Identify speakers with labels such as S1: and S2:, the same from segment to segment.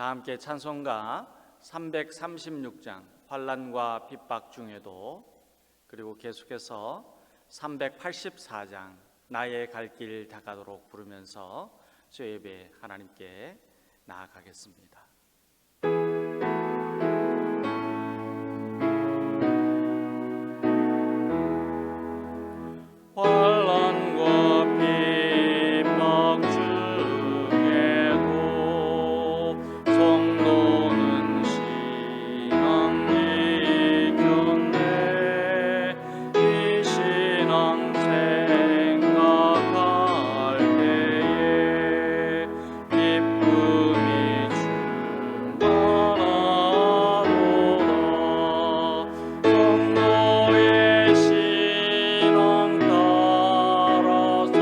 S1: 다 함께 찬송가 336장 환난과 핍박 중에도, 그리고 계속해서 384장 나의 갈 길 다가도록 부르면서 주의 예배 하나님께 나아가겠습니다. 환난과 핍박 중에도 성도는 신앙 지켰네. 이 신앙 생각할 때에 기쁨이 충만하도다. 성도의 신앙 따라서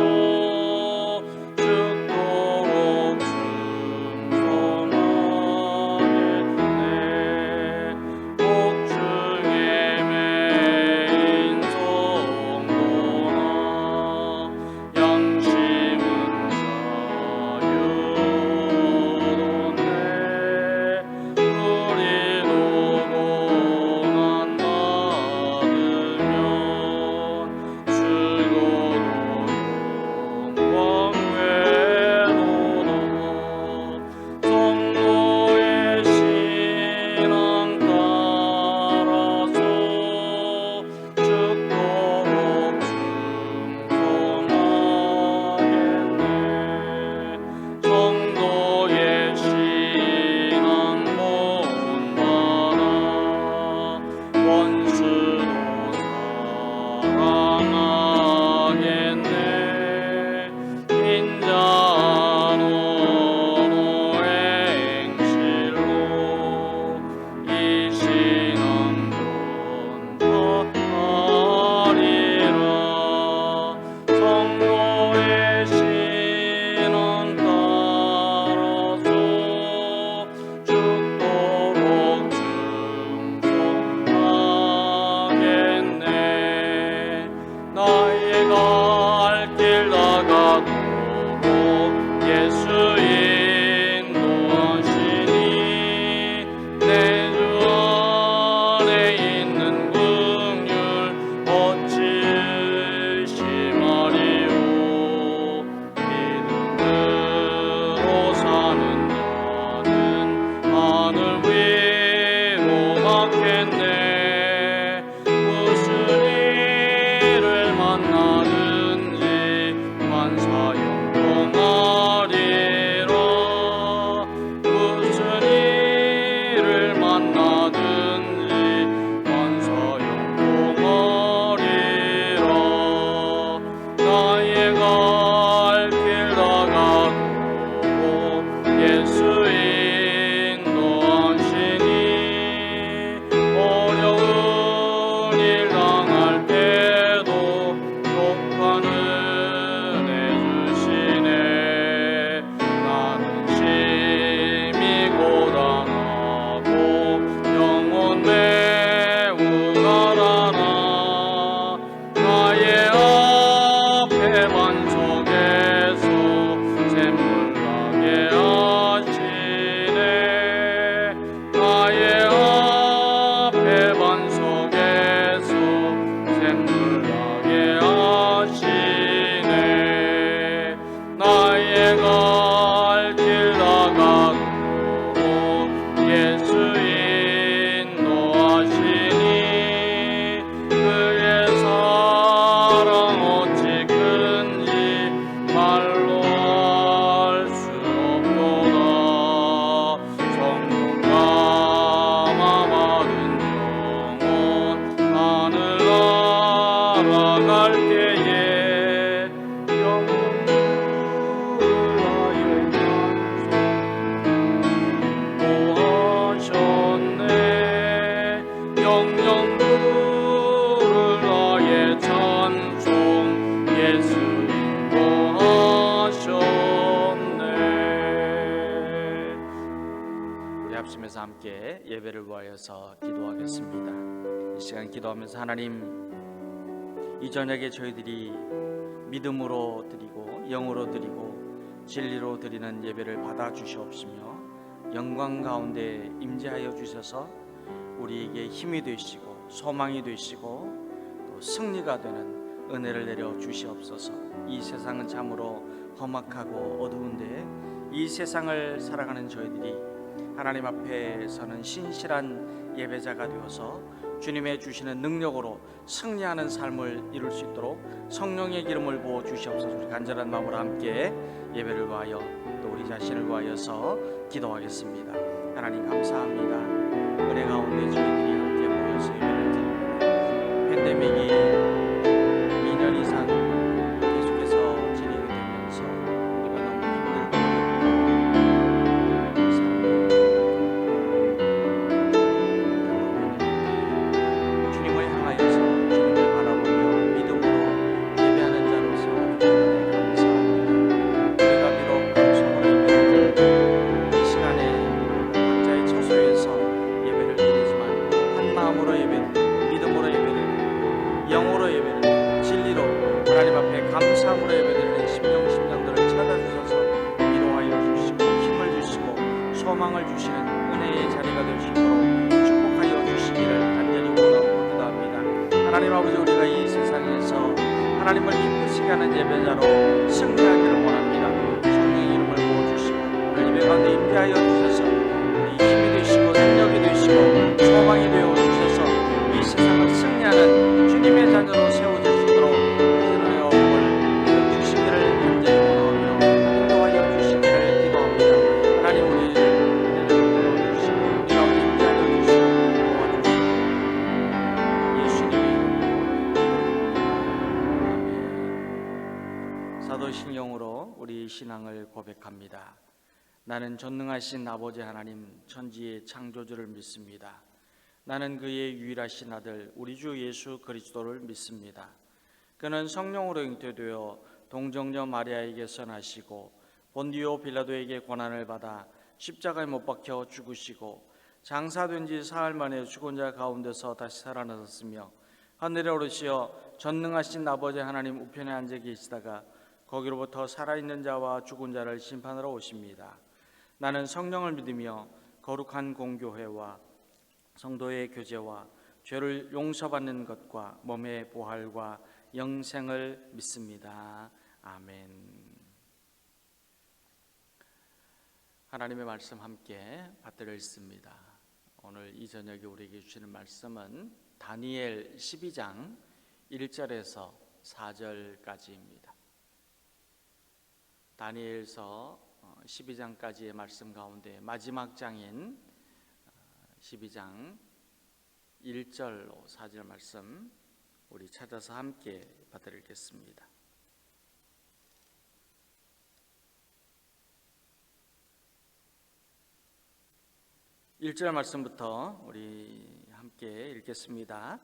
S1: 죽도록 충성하겠네. 복중에 매인 성도나 양심은 자유롭네. 우리도 고난 받으면 죽어도 영광 외도다. 성도의 신앙 따라서 죽도록 충성하겠네. 성도의 신앙 본받아 원수도 사랑하겠네. 인자노노 행실로 이 신앙 전파하리라. 성도의 신앙 따라서 죽도록 충성하겠네. 나의 갈 길 다가도록 예수 인도하시니 내 주 안에 있는 긍휼 어찌 의심하리요. 믿음으로 사는 자는 하늘 위로 닿겠네. 무슨 일을 만나든지 만사형통하리라. 무슨 일을 만나든지 만사형통하리라. 나의 갈 길 다가도록 예수 인도하시니 어려운 일 당할 때도 독한 은혜 주시네. 나는 심히 고단하고 영혼 매우 가라나. 나의 앞에 반석에서 샘물 나게 하시네. 나의 앞에 반석에서 샘물 나게 하시네. 나의 갈 길 다가도록 예수 인도하시니 그의 사랑 어찌 큰지 말로 알 수 없도다. 성령 감화받은 영혼 하늘 날아갈 때에 영혼을 하여 인도하셨네. 영영 부를 나의 찬송 예수 인도하셨네. 우리 합심해서 함께 예배를 위하여서 기도하겠습니다. 이 시간 기도하면서 하나님, 이 저녁에 저희들이 믿음으로 드리고 영으로 드리고 진리로 드리는 예배를 받아 주시옵시며 영광 가운데 임재하여 주셔서 우리에게 힘이 되시고 소망이 되시고 또 승리가 되는 은혜를 내려 주시옵소서. 이 세상은 참으로 험악하고 어두운데 이 세상을 살아가는 저희들이 하나님 앞에서는 신실한 예배자가 되어서 주님의 주시는 능력으로 승리하는 삶을 이룰 수 있도록 성령의 기름을 부어 주시옵소서. 우리 간절한 마음으로 함께 예배를 위하여 또 우리 자신을 위하여서 기도하겠습니다. 하나님 감사합니다. 은혜 가운데 저희들이 함께 모여서 예배를 드립니다. 팬데믹이 2년 이상 계속해서 진행이 되면서 우리가 너무 힘들고 주님을 향하여서 주님을 바라보며 믿음으로 예배하는 자로 세워주시니 감사합니다. 우리가 비록 방송으로 예배를 드리고 이 시간에 각자의 처소에서 예배를 드리지만 한 마음으로 예배를 드리고 믿음으로 예배를 드리고 영으로 예배를 드리고 진리로 하나님 앞에 감사함으로 예배드리는 심령들을 찾아주셔서 위로하여 주시고 힘을 주시고 소망을 주시는 은혜의 자리가 될 수 있도록 축복하여 주시기를 간절히 원하고 기도합니다. 하나님 아버지, 우리가 이 세상에서 하나님을 기쁘시게 하는 예배자로 승리하기를 원합니다. 성령의 이름을 부어주시고 오늘 예배 가운데 임재하여 주셔서 우리 힘이 되시고 능력이 되시고 소망이 되어 주셔서 이 세상을 승리하는 주님의 자녀로 세워주시고 사도신령으로 우리 신앙을 고백합니다. 나는 전능하신 아버지 하나님 천지의 창조주를 믿습니다. 나는 그의 유일하신 아들 우리 주 예수 그리스도를 믿습니다. 그는 성령으로 잉태되어 동정녀 마리아에게서 나시고 본디오 빌라도에게 고난을 받아 십자가에 못 박혀 죽으시고 장사된 지 사흘 만에 죽은 자 가운데서 다시 살아나셨으며 하늘에 오르시어 전능하신 아버지 하나님 우편에 앉아 계시다가 거기로부터 살아있는 자와 죽은 자를 심판하러 오십니다. 나는 성령을 믿으며 거룩한 공교회와 성도의 교제와 죄를 용서받는 것과 몸의 부활과 영생을 믿습니다. 아멘. 하나님의 말씀 함께 받들어 읽습니다. 오늘 이 저녁에 우리에게 주시는 말씀은 다니엘 12장 1절에서 4절까지입니다. 다니엘서 12장까지의 말씀 가운데 마지막 장인 12장 1절로 4절 말씀 우리 찾아서 함께 받들어 읽겠습니다. 1절 말씀부터 우리 함께 읽겠습니다.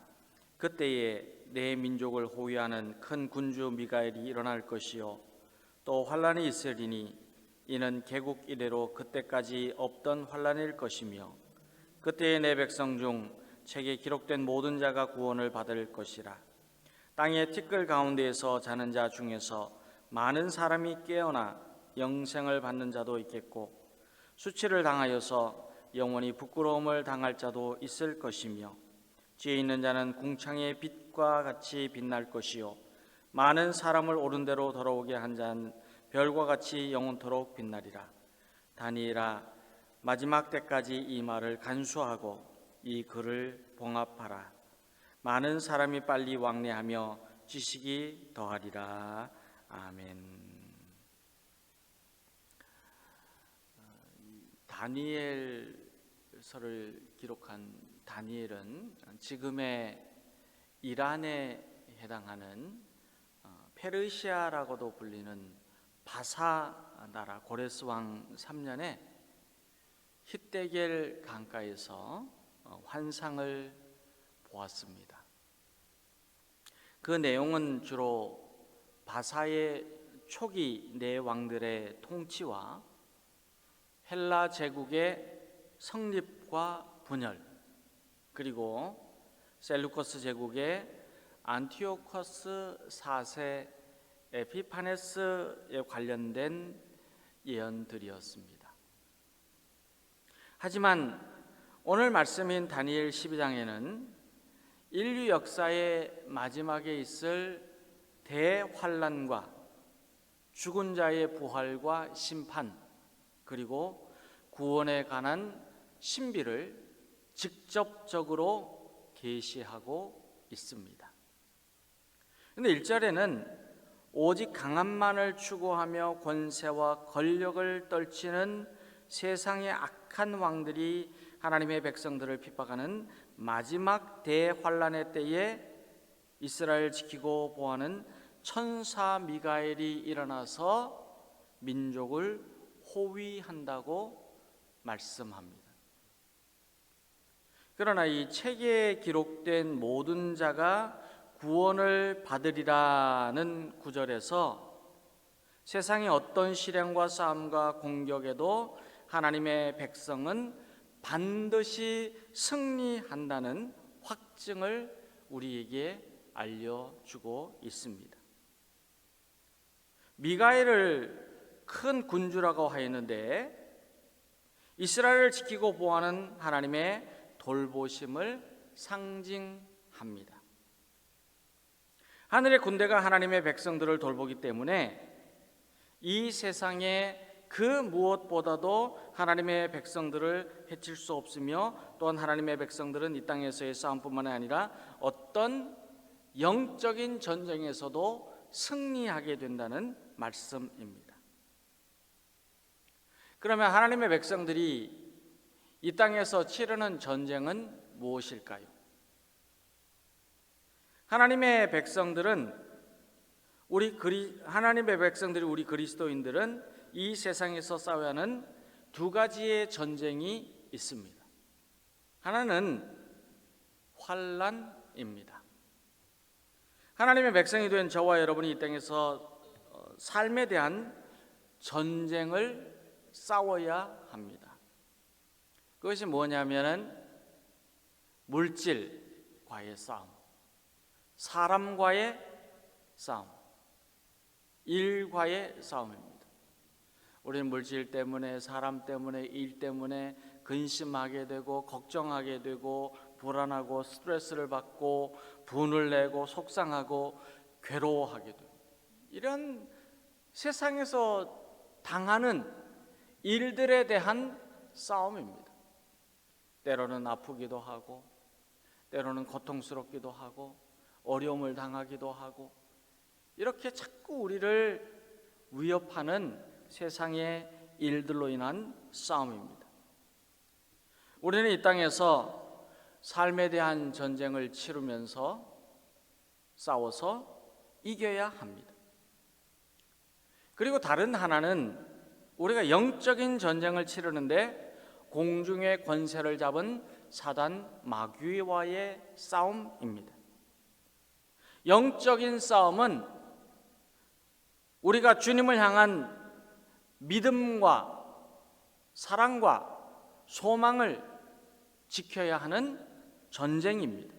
S1: 그때에 내 민족을 호위하는 큰 군주 미가엘이 일어날 것이요 또 환란이 있으리니 이는 개국 이래로 그때까지 없던 환란일 것이며 그때에 내 백성 중 책에 기록된 모든 자가 구원을 받을 것이라. 땅의 티끌 가운데에서 자는 자 중에서 많은 사람이 깨어나 영생을 받는 자도 있겠고 수치를 당하여서 영원히 부끄러움을 당할 자도 있을 것이며 지혜 있는 자는 궁창의 빛과 같이 빛날 것이요 많은 사람을 옳은 대로 돌아오게 한 자는 별과 같이 영원토록 빛나리라. 다니엘아, 마지막 때까지 이 말을 간수하고 이 글을 봉합하라. 많은 사람이 빨리 왕래하며 지식이 더하리라. 아멘. 다니엘서를 기록한 다니엘은 지금의 이란에 해당하는 페르시아라고도 불리는 바사 나라 고레스 왕 3년에 hitdekel 강가에서 환상을 보았습니다. 그 내용은 주로 바사의 초기 네 왕들의 통치와 헬라 제국의 성립과 분열, 그리고 셀루커스 제국의 안티오코스 4세 에피파네스에 관련된 예언들이었습니다. 하지만 오늘 말씀인 다니엘 12장에는 인류 역사의 마지막에 있을 대환란과 죽은 자의 부활과 심판, 그리고 구원에 관한 신비를 직접적으로 계시하고 있습니다. 그런데 1절에는 오직 강함만을 추구하며 권세와 권력을 떨치는 세상의 악한 왕들이 하나님의 백성들을 핍박하는 마지막 대환란의 때에 이스라엘을 지키고 보호하는 천사 미가엘이 일어나서 민족을 호위한다고 말씀합니다. 그러나 이 책에 기록된 모든 자가 구원을 받으리라는 구절에서 세상의 어떤 시련과 싸움과 공격에도 하나님의 백성은 반드시 승리한다는 확증을 우리에게 알려주고 있습니다. 미가엘을 큰 군주라고 하였는데 이스라엘을 지키고 보호하는 하나님의 돌보심을 상징합니다. 하늘의 군대가 하나님의 백성들을 돌보기 때문에 이 세상에 그 무엇보다도 하나님의 백성들을 해칠 수 없으며, 또한 하나님의 백성들은 이 땅에서의 싸움뿐만 아니라 어떤 영적인 전쟁에서도 승리하게 된다는 말씀입니다. 그러면 하나님의 백성들이 이 땅에서 치르는 전쟁은 무엇일까요? 하나님의 백성들이 우리 그리스도인들은 이 세상에서 싸워야 하는 두 가지의 전쟁이 있습니다. 하나는 환난입니다. 하나님의 백성이 된 저와 여러분이 이 땅에서 삶에 대한 전쟁을 싸워야 합니다. 그것이 뭐냐면은 물질과의 싸움, 사람과의 싸움, 일과의 싸움입니다. 우리는 물질 때문에, 사람 때문에, 일 때문에 근심하게 되고 걱정하게 되고 불안하고 스트레스를 받고 분을 내고 속상하고 괴로워하게 되고, 이런 세상에서 당하는 일들에 대한 싸움입니다. 때로는 아프기도 하고, 때로는 고통스럽기도 하고, 어려움을 당하기도 하고, 이렇게 자꾸 우리를 위협하는 세상의 일들로 인한 싸움입니다. 우리는 이 땅에서 삶에 대한 전쟁을 치르면서 싸워서 이겨야 합니다. 그리고 다른 하나는 우리가 영적인 전쟁을 치르는데 공중의 권세를 잡은 사단 마귀와의 싸움입니다. 영적인 싸움은 우리가 주님을 향한 믿음과 사랑과 소망을 지켜야 하는 전쟁입니다.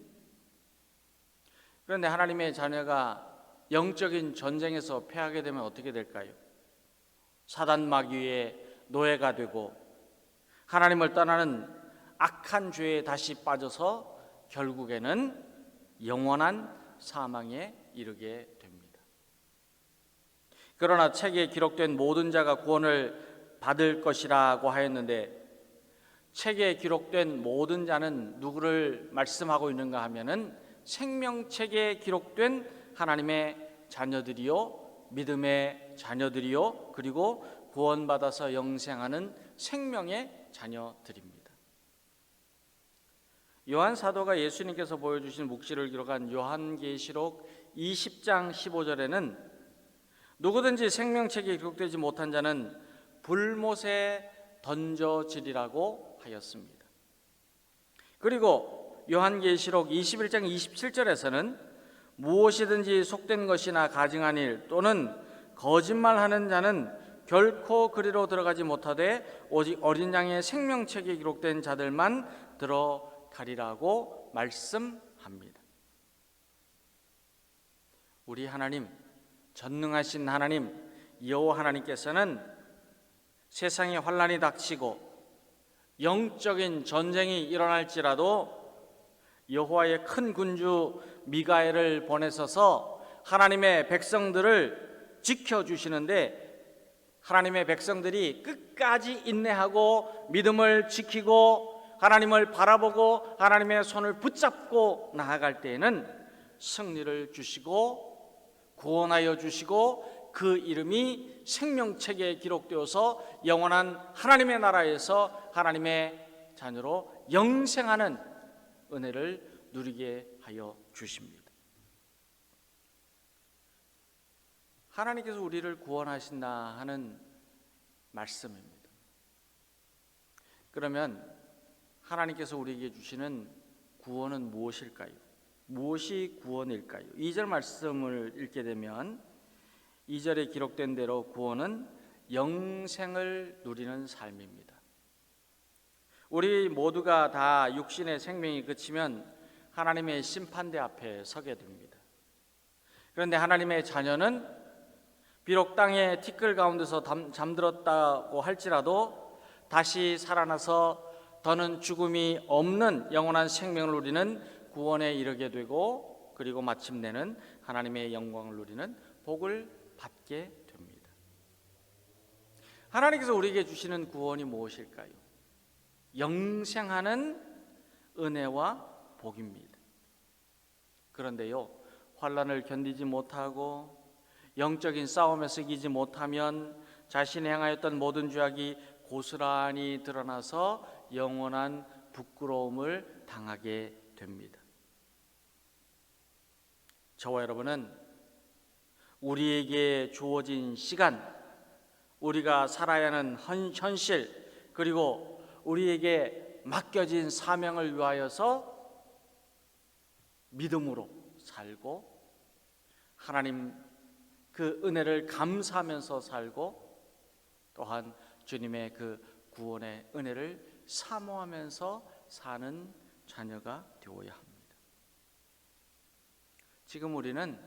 S1: 그런데 하나님의 자녀가 영적인 전쟁에서 패하게 되면 어떻게 될까요? 사단 마귀의 노예가 되고 하나님을 떠나는 악한 죄에 다시 빠져서 결국에는 영원한 사망에 이르게 됩니다. 그러나 책에 기록된 모든 자가 구원을 받을 것이라고 하였는데, 책에 기록된 모든 자는 누구를 말씀하고 있는가 하면은 생명책에 기록된 하나님의 자녀들이요, 믿음의 자녀들이요, 그리고 구원받아서 영생하는 생명의 자녀들입니다. 요한 사도가 예수님께서 보여주신 묵시를 기록한 요한계시록 20장 15절에는 누구든지 생명책에 기록되지 못한 자는 불못에 던져지리라고 하였습니다. 그리고 요한계시록 21장 27절에서는 무엇이든지 속된 것이나 가증한 일 또는 거짓말하는 자는 결코 그리로 들어가지 못하되 오직 어린 양의 생명책에 기록된 자들만 들어가리라고 말씀합니다. 우리 하나님, 전능하신 하나님 여호와 하나님께서는 세상에 환난이 닥치고 영적인 전쟁이 일어날지라도 여호와의 큰 군주 미가엘을 보내셔서 하나님의 백성들을 지켜주시는데, 하나님의 백성들이 끝까지 인내하고 믿음을 지키고 하나님을 바라보고 하나님의 손을 붙잡고 나아갈 때에는 승리를 주시고 구원하여 주시고 그 이름이 생명책에 기록되어서 영원한 하나님의 나라에서 하나님의 자녀로 영생하는 은혜를 누리게 하여 주십니다. 하나님께서 우리를 구원하신다 하는 말씀입니다. 그러면 하나님께서 우리에게 주시는 구원은 무엇일까요? 무엇이 구원일까요? 2절 말씀을 읽게 되면 2절에 기록된 대로 구원은 영생을 누리는 삶입니다. 우리 모두가 다 육신의 생명이 그치면 하나님의 심판대 앞에 서게 됩니다. 그런데 하나님의 자녀는 비록 땅의 티끌 가운데서 잠들었다고 할지라도 다시 살아나서 더는 죽음이 없는 영원한 생명을 누리는 구원에 이르게 되고, 그리고 마침내는 하나님의 영광을 누리는 복을 받게 됩니다. 하나님께서 우리에게 주시는 구원이 무엇일까요? 영생하는 은혜와 복입니다. 그런데요, 환난을 견디지 못하고 영적인 싸움에서 이기지 못하면 자신이 행하였던 모든 죄악이 고스란히 드러나서 영원한 부끄러움을 당하게 됩니다. 저와 여러분은 우리에게 주어진 시간, 우리가 살아야 하는 현실, 그리고 우리에게 맡겨진 사명을 위하여서 믿음으로 살고 하나님 그 은혜를 감사하면서 살고, 또한 주님의 그 구원의 은혜를 사모하면서 사는 자녀가 되어야 합니다. 지금 우리는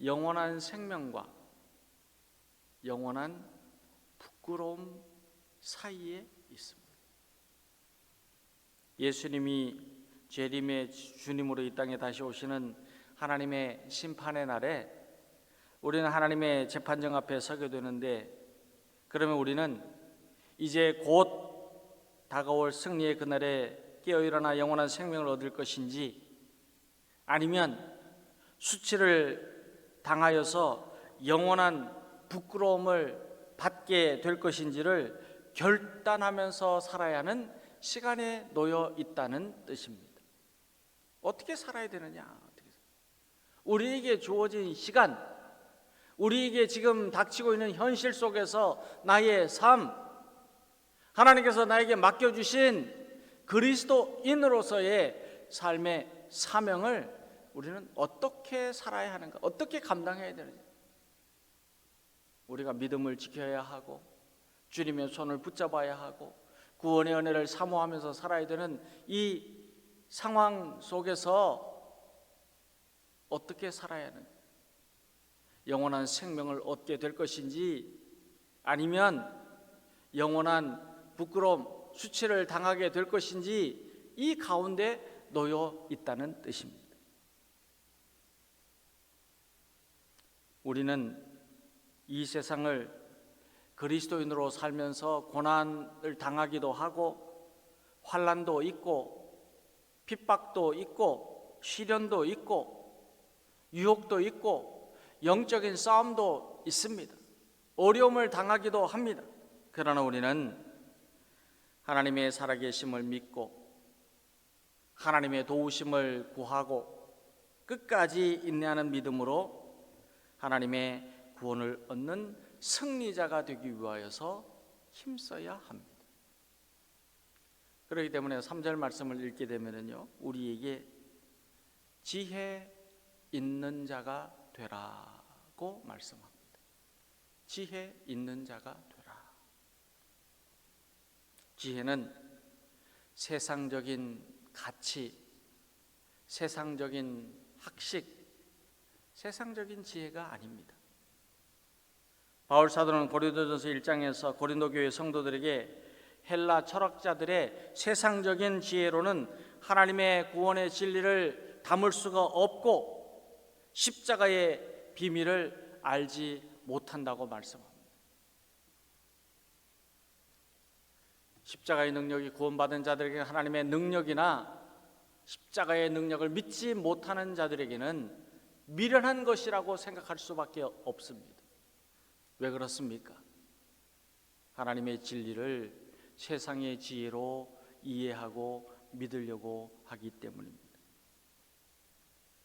S1: 영원한 생명과 영원한 부끄러움 사이에 있습니다. 예수님이 재림의 주님으로 이 땅에 다시 오시는 하나님의 심판의 날에 우리는 하나님의 재판정 앞에 서게 되는데, 그러면 우리는 이제 곧 다가올 승리의 그날에 깨어일어나 영원한 생명을 얻을 것인지, 아니면 수치를 당하여서 영원한 부끄러움을 받게 될 것인지를 결단하면서 살아야 하는 시간에 놓여 있다는 뜻입니다. 어떻게 살아야 되느냐? 우리에게 주어진 시간, 우리에게 지금 닥치고 있는 현실 속에서 나의 삶, 하나님께서 나에게 맡겨주신 그리스도인으로서의 삶의 사명을 우리는 어떻게 살아야 하는가, 어떻게 감당해야 되는지, 우리가 믿음을 지켜야 하고 주님의 손을 붙잡아야 하고 구원의 은혜를 사모하면서 살아야 되는 이 상황 속에서 어떻게 살아야 하는가, 영원한 생명을 얻게 될 것인지 아니면 영원한 부끄러움, 수치를 당하게 될 것인지, 이 가운데 놓여 있다는 뜻입니다. 우리는 이 세상을 그리스도인으로 살면서 고난을 당하기도 하고 환난도 있고 핍박도 있고 시련도 있고 유혹도 있고 영적인 싸움도 있습니다. 어려움을 당하기도 합니다. 그러나 우리는 하나님의 살아계심을 믿고 하나님의 도우심을 구하고 끝까지 인내하는 믿음으로 하나님의 구원을 얻는 승리자가 되기 위하여서 힘써야 합니다. 그렇기 때문에 3절 말씀을 읽게 되면요, 우리에게 지혜 있는 자가 되라고 말씀합니다. 지혜 있는 자가 되라. 지혜는 세상적인 가치, 세상적인 학식, 세상적인 지혜가 아닙니다. 바울 사도는 고린도전서 1장에서 고린도 교회 성도들에게 헬라 철학자들의 세상적인 지혜로는 하나님의 구원의 진리를 담을 수가 없고 십자가의 비밀을 알지 못한다고 말씀합니다. 십자가의 능력이 구원받은 자들에게 하나님의 능력이나 십자가의 능력을 믿지 못하는 자들에게는 미련한 것이라고 생각할 수밖에 없습니다. 왜 그렇습니까? 하나님의 진리를 세상의 지혜로 이해하고 믿으려고 하기 때문입니다.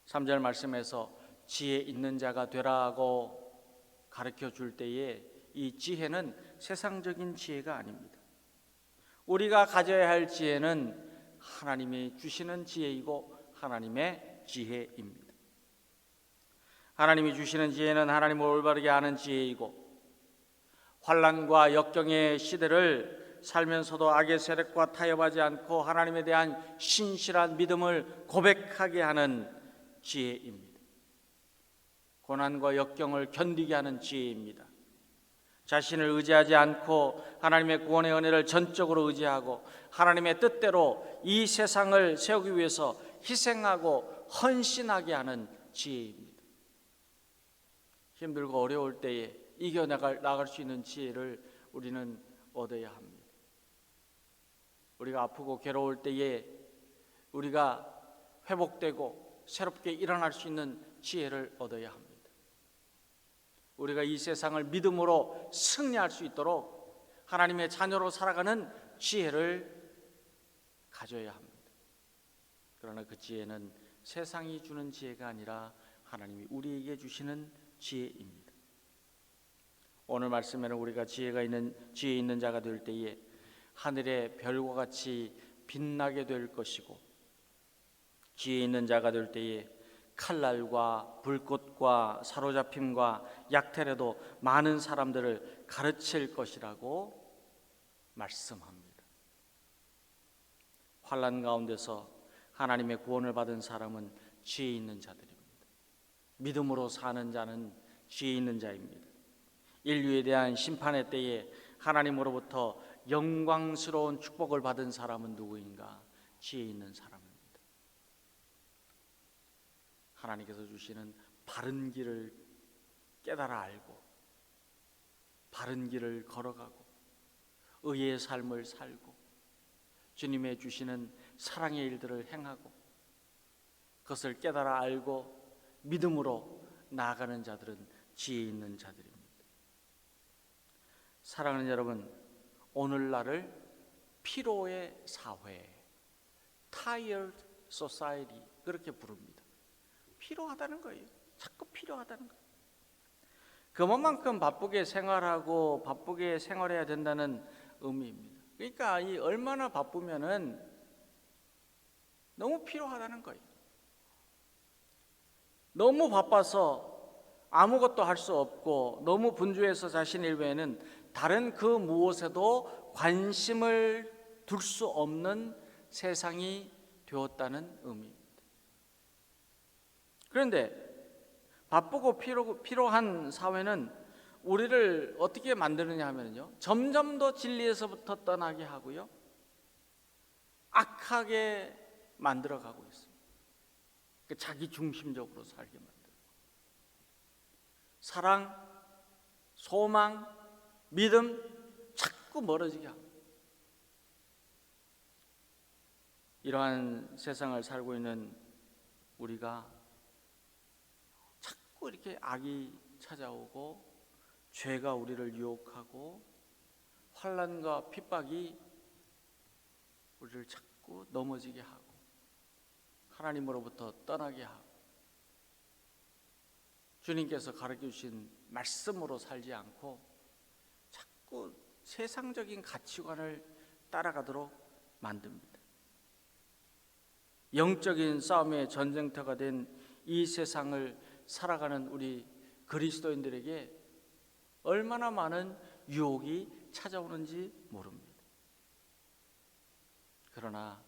S1: 3절 말씀에서 지혜 있는 자가 되라고 가르쳐 줄 때에 이 지혜는 세상적인 지혜가 아닙니다. 우리가 가져야 할 지혜는 하나님이 주시는 지혜이고 하나님의 지혜입니다. 하나님이 주시는 지혜는 하나님을 올바르게 아는 지혜이고 환난과 역경의 시대를 살면서도 악의 세력과 타협하지 않고 하나님에 대한 신실한 믿음을 고백하게 하는 지혜입니다. 고난과 역경을 견디게 하는 지혜입니다. 자신을 의지하지 않고 하나님의 구원의 은혜를 전적으로 의지하고 하나님의 뜻대로 이 세상을 세우기 위해서 희생하고 헌신하게 하는 지혜입니다. 힘들고 어려울 때에 이겨나갈 수 있는 지혜를 우리는 얻어야 합니다. 우리가 아프고 괴로울 때에 우리가 회복되고 새롭게 일어날 수 있는 지혜를 얻어야 합니다. 우리가 이 세상을 믿음으로 승리할 수 있도록 하나님의 자녀로 살아가는 지혜를 가져야 합니다. 그러나 그 지혜는 세상이 주는 지혜가 아니라 하나님이 우리에게 주시는 지혜입니다. 오늘 말씀에는 우리가 지혜 있는 자가 될 때에 하늘의 별과 같이 빛나게 될 것이고 지혜 있는 자가 될 때에 칼날과 불꽃과 사로잡힘과 약탈에도 많은 사람들을 가르칠 것이라고 말씀합니다. 환난 가운데서 하나님의 구원을 받은 사람은 지혜 있는 자들입니다. 믿음으로 사는 자는 지혜 있는 자입니다. 인류에 대한 심판의 때에 하나님으로부터 영광스러운 축복을 받은 사람은 누구인가? 지혜 있는 사람입니다. 하나님께서 주시는 바른 길을 깨달아 알고 바른 길을 걸어가고 의의 삶을 살고 주님의 주시는 사랑의 일들을 행하고 그것을 깨달아 알고 믿음으로 나아가는 자들은 지혜 있는 자들입니다. 사랑하는 여러분, 오늘날을 피로의 사회, tired society 그렇게 부릅니다. 필요하다는 거예요. 자꾸 필요하다는 거예요. 그만큼 바쁘게 생활하고 바쁘게 생활해야 된다는 의미입니다. 그러니까 이 얼마나 바쁘면은 너무 필요하다는 거예요. 너무 바빠서 아무것도 할 수 없고 너무 분주해서 자신 일외에는 다른 그 무엇에도 관심을 둘 수 없는 세상이 되었다는 의미입니다. 그런데 바쁘고 피로한 사회는 우리를 어떻게 만드느냐 하면요, 점점 더 진리에서부터 떠나게 하고요, 악하게 만들어가고 있습니다. 자기 중심적으로 살게 만들고 사랑, 소망, 믿음 자꾸 멀어지게 하고 이러한 세상을 살고 있는 우리가 자꾸 이렇게 악이 찾아오고 죄가 우리를 유혹하고 환난과 핍박이 우리를 자꾸 넘어지게 하고 하나님으로부터 떠나게 하고 주님께서 가르쳐 주신 말씀으로 살지 않고 자꾸 세상적인 가치관을 따라가도록 만듭니다. 영적인 싸움의 전쟁터가 된 이 세상을 살아가는 우리 그리스도인들에게 얼마나 많은 유혹이 찾아오는지 모릅니다. 그러나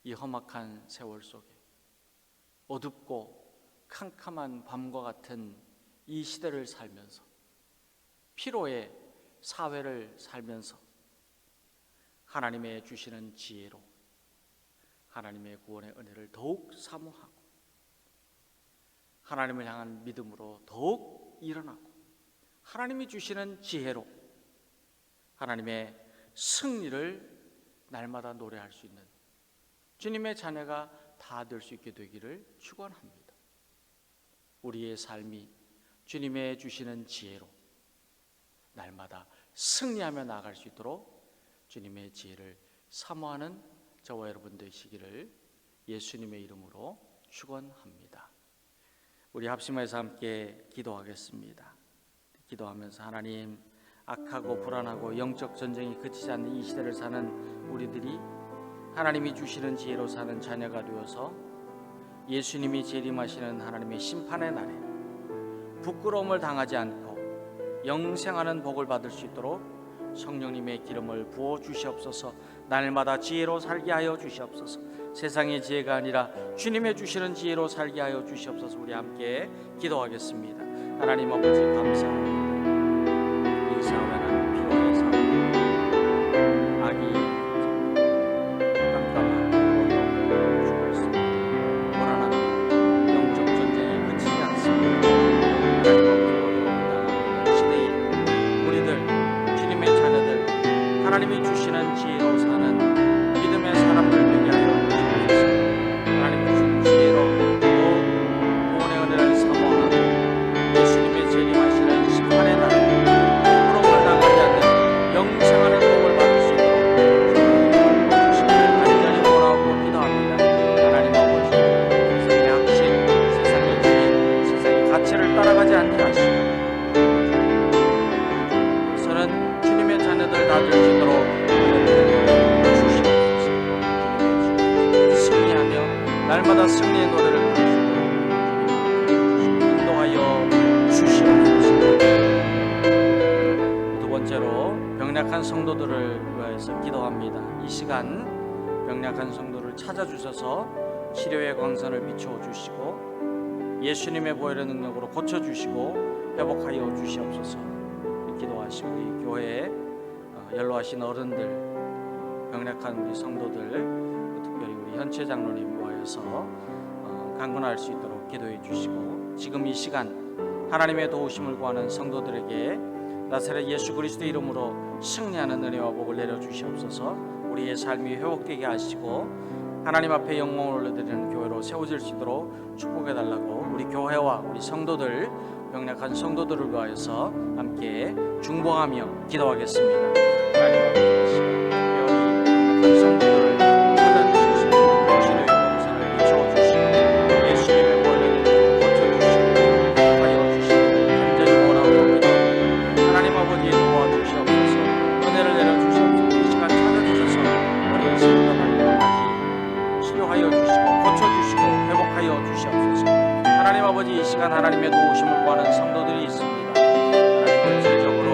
S1: 이 험악한 세월 속에 어둡고 캄캄한 밤과 같은 이 시대를 살면서 피로의 사회를 살면서 하나님의 주시는 지혜로 하나님의 구원의 은혜를 더욱 사모하고 하나님을 향한 믿음으로 더욱 일어나고 하나님이 주시는 지혜로 하나님의 승리를 날마다 노래할 수 있는 주님의 자녀가 다 될 수 있게 되기를 축원합니다. 우리의 삶이 주님의 주시는 지혜로 날마다 승리하며 나아갈 수 있도록 주님의 지혜를 사모하는 저와 여러분 되시기를 예수님의 이름으로 축원합니다. 우리 합심해서 함께 기도하겠습니다. 기도하면서 하나님, 악하고 불안하고 영적 전쟁이 그치지 않는 이 시대를 사는 우리들이 하나님이 주시는 지혜로 사는 자녀가 되어서 예수님이 재림하시는 하나님의 심판의 날에 부끄러움을 당하지 않고 영생하는 복을 받을 수 있도록 성령님의 기름을 부어 주시옵소서. 날마다 지혜로 살게 하여 주시옵소서. 세상의 지혜가 아니라 주님의 주시는 지혜로 살게 하여 주시옵소서. 우리 함께 기도하겠습니다. 하나님 아버지 감사합니다. 이 사회는 피곤의 사회, 악이 깜깜하고 어려워 죽고 있습니다. 불안합니다. 영적 전쟁이 그치지 않습니다. 하나님 앞에 어려움을 당하는 시대에 우리들 주님의 자녀들 하나님이 주시는 지혜로 사는 믿음의 사람들 되게 하여 주시옵소서. 하나님 주신 지혜로 또 구원의 은혜를 사모하고 예수님의 재림하시는 심판의 날 부끄러움을 당하지 않는 영생하는 복을 받을 수 있도록 주님의 복주시기를 간절히 원하고 기도합니다. 하나님 아버지, 세상의 악신, 세상의 지혜, 세상의 가치를 따라가지 않게 하시고 그래서는 주님의 자녀들 다 될 수 있도록 은혜를 주시옵소서. 주님의 승리하며 날마다 승리의 노래를 부르시도록 인도하여 주시옵소서. 두 번째로 병약한 성도들을 위하여서 기도합니다. 이 시간 병약한 성도를 찾아주셔서 치료의 광선을 비추어 주시고 예수님의 보혈의 능력으로 고쳐주시고 회복하여 주시옵소서. 기도하시고 우리 교회에 연로하신 어른들, 병약한 우리 성도들, 특별히 우리 현채 장로님 모여서 강건할 수 있도록 기도해 주시고 지금 이 시간 하나님의 도우심을 구하는 성도들에게 나사렛 예수 그리스도의 이름으로 승리하는 은혜와 복을 내려 주시옵소서. 우리의 삶이 회복되게 하시고 하나님 앞에 영광을 올려드리는 교회로 세워질 수 있도록 축복해 달라고 우리 교회와 우리 성도들, 병약한 성도들을 위하여서 함께 중보하며 기도하겠습니다. 하나님 아버지, 특별히 성도들을 찾아주시고 치료의 검사를 비춰주시고 예수님의 보혈을 고쳐주시고 하여 주시고 간절히 원하고 기도합니다. 하나님 아버지 도와주시옵소서. 은혜를 내려주시옵소서. 이 시간 찾아주셔서 어린 성도가 발견까지 치료하여 주시고 고쳐주시고 회복하여 주시옵소서. 하나님 아버지, 이 시간 하나님의 도우심을 구하는 성도들이 있습니다. 하나님 전체적으로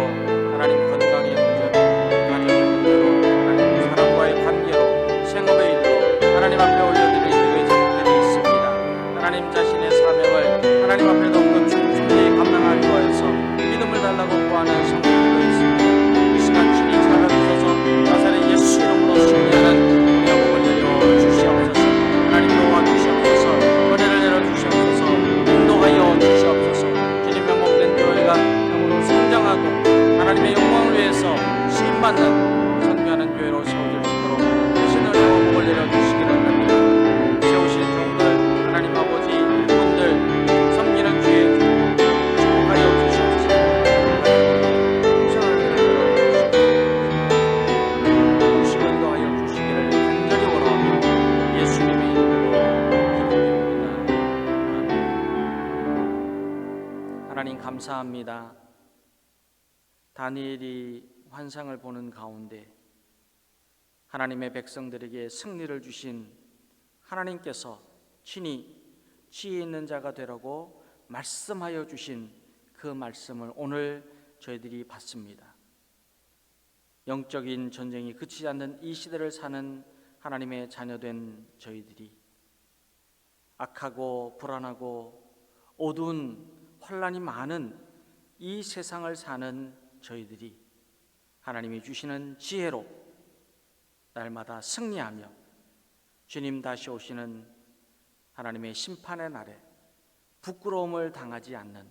S1: 하나님 건강의 문제로, 가정의 문제로, 하나님 사람과의 관계로, 생업의 일로 하나님 앞에 올려드리는 기도의 제목들이 있습니다. 하나님 자신의 사명을 하나님 앞에 더욱더 충분히 감당하기 위하여서 믿음을 달라고 구하는 성도들도 있습니다. 이 시간 친히 찾아주셔서 나사렛 예수 이름으로 승리하는 은혜와 복을 내려 주시옵소서. 하나님 도와주시옵소서. 은혜를 내려 주시옵소서. 인도하여 주시옵소서. 주님의 몸된 교회가 영으로 성장하고 하나님의 영광을 위해서 쓰임받는 선교하는 교회로 세워질 수 있도록 대신 은혜와 복을 내려 주시기를 합니다. 세우신 종들, 하나님 아버지 일꾼들 섬기는 주의 축복하여 주시옵소서. 풍성을 내려 주시옵소서. 인도하여 주시기를 간절히 원하며 예수님의 이름으로 기도드립니다. 하나님 감사합니다. 다니엘이 환상을 보는 가운데 하나님의 백성들에게 승리를 주신 하나님께서 친히 지혜 있는 자가 되라고 말씀하여 주신 그 말씀을 오늘 저희들이 받습니다. 영적인 전쟁이 그치지 않는 이 시대를 사는 하나님의 자녀된 저희들이 악하고 불안하고 어두운 혼란이 많은 이 세상을 사는 저희들이 하나님이 주시는 지혜로 날마다 승리하며 주님 다시 오시는 하나님의 심판의 날에 부끄러움을 당하지 않는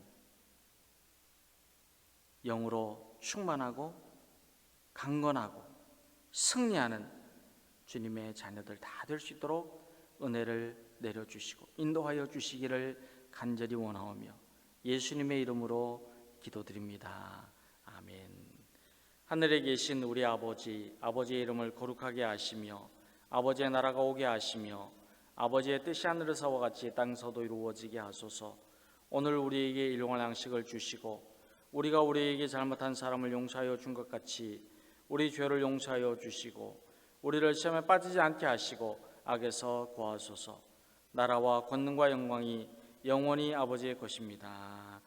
S1: 영으로 충만하고 강건하고 승리하는 주님의 자녀들 다 될 수 있도록 은혜를 내려주시고 인도하여 주시기를 간절히 원하오며 예수님의 이름으로 기도드립니다. 아멘. 하늘에 계신 우리 아버지, 아버지의 이름을 거룩하게 하시며 아버지의 나라가 오게 하시며 아버지의 뜻이 하늘에서와 같이 땅에서도 이루어지게 하소서. 오늘 우리에게 일용할 양식을 주시고 우리가 우리에게 잘못한 사람을 용서하여 준 것 같이 우리 죄를 용서하여 주시고 우리를 시험에 빠지지 않게 하시고 악에서 구하소서. 나라와 권능과 영광이 영원히 아버지의 것입니다.